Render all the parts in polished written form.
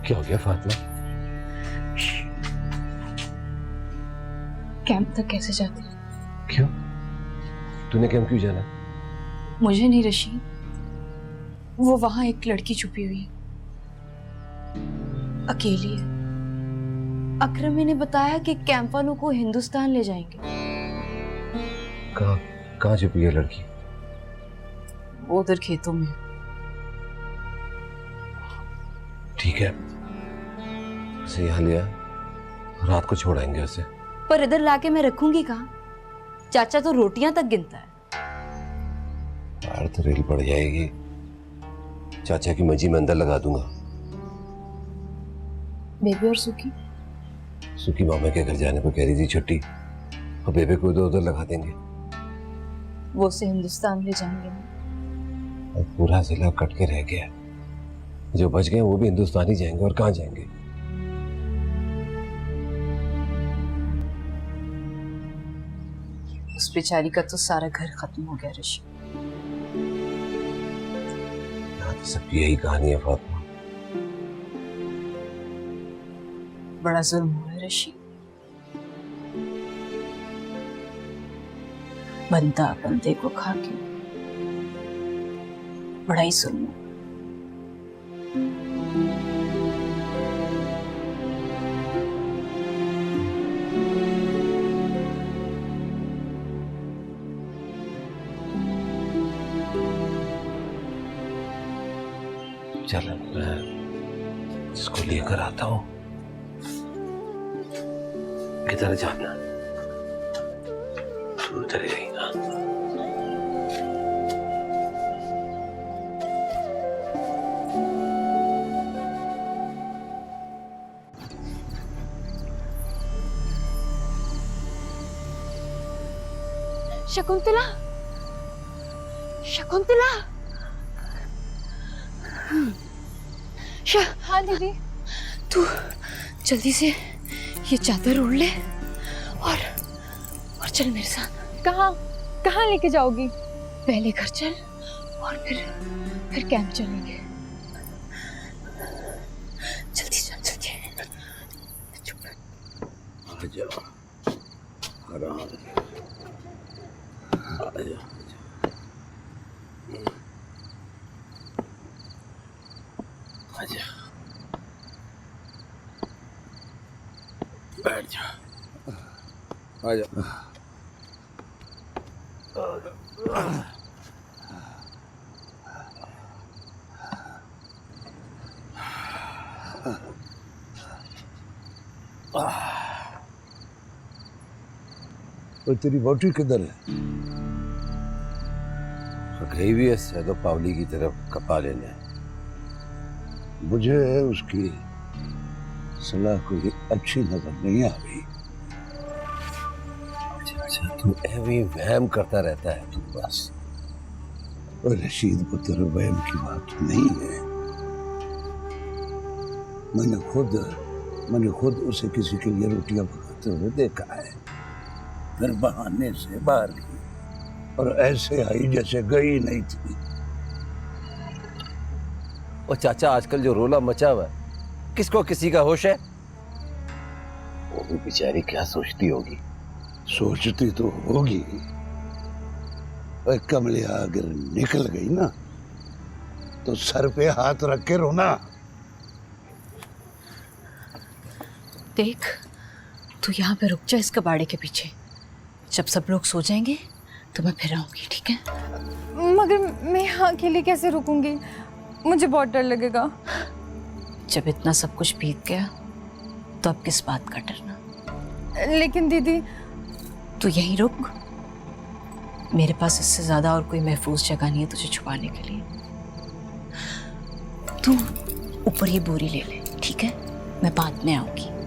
क्या हो गया फातिमा? कैंप तक कैसे जाती? क्यों? तूने कैंप क्यों जाना? मुझे नहीं रशीद, वो वहां एक लड़की छुपी हुई है, अकेली है। अकरम ने बताया कि कैंप वालों को हिंदुस्तान ले जाएंगे। कहाँ छुपी है लड़की? वो उधर खेतों में। ठीक है, उसे यहाँ लिया, रात को छोड़ाएंगे उसे। पर इधर लाके मैं रखूंगी कहाँ? चाचा तो रोटियां तक गिनता है। बाहर तो रेल पड़ जाएगी, चाचा की मंजी में अंदर लगा दूंगा। बेबी और सुखी? सुखी मामा के घर जाने को कह रही थी छुट्टी, और बेबे को इधर उधर लगा देंगे। वो उसे हिंदुस्तान ले जाएंगे ना। और पूरा जिला कट के रह गया, जो बच गए वो भी हिंदुस्तान ही जाएंगे, और कहाँ जाएंगे? उस बेचारी का तो सारा घर खत्म हो गया ऋषि। यहाँ तो सबकी यही कहानी है फातिमा। बड़ा जुल्म हुआ है ऋषि। बंदा बंदे को खा के, बड़ा ही जुल्म हुआ। चल मैं इसको लेकर आता हूँ। किधर जाना? तू उधर ही रही ना। शकुंतला, शकुंतला। हाँ दीदी। तू जल्दी से ये चादर ओढ़ ले और चल मेरे साथ। कहाँ कहाँ लेके जाओगी? पहले घर चल और फिर कैंप चलेंगे। जल्दी चल, जल्दी। आ जाओ, आराम से आ जाओ। आजा, बैठ जा। आजा। और तेरी वोटी किधर है? गई भी है सैदो पावली की तरफ कपा लेने। मुझे उसकी सलाह कोई अच्छी नजर नहीं आ रही। अच्छा, तू ऐवी वहम करता रहता है तू बस। और रशीद पुत्र वहम की बात नहीं है। मैंने खुद उसे किसी के लिए रोटियां पकाते हुए देखा है। फिर बहाने से बाहर गई और ऐसे आई जैसे गई नहीं थी। और चाचा आजकल जो रोला मचा हुआ है, किसको किसी का होश है? वो भी बेचारी क्या सोचती होगी। सोचती तो होगी, पर कमलिया अगर निकल गई ना तो सर पे हाथ रख के रोना। देख, तू यहाँ पे रुक जा इस कबाड़े के पीछे। जब सब लोग सो जाएंगे तो मैं फिर आऊंगी, ठीक है? मगर मैं यहाँ अकेले कैसे रुकूंगी? मुझे बहुत डर लगेगा। जब इतना सब कुछ बीत गया तो अब किस बात का डरना? लेकिन दीदी। तू यहीं रुक, मेरे पास इससे ज्यादा और कोई महफूज जगह नहीं है तुझे छुपाने के लिए। तू ऊपर ये बोरी ले ले, ठीक है? मैं बाद में आऊंगी।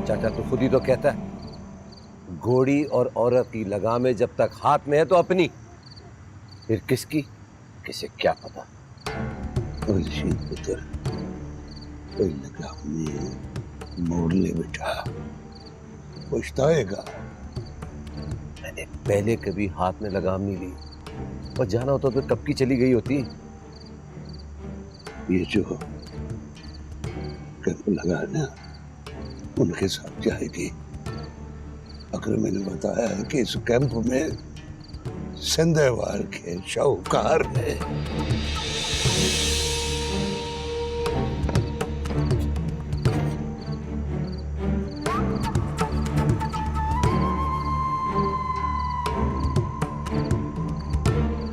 चाचा तो खुद ही तो कहता है, घोड़ी और औरत की लगामें जब तक हाथ में है तो अपनी, फिर किसकी किसे क्या पता। रशीद पुत्र, कोई लगामें मोड़ ले बेटा, पछताएगा। मैंने पहले कभी हाथ में लगाम नहीं ली, और जाना होता तो कब की चली गई होती। ये जो कैंप लगा है ना, उनके साथ जाएगी। अगर मैंने बताया है कि इस कैंप में संदेवार के शाहूकार है,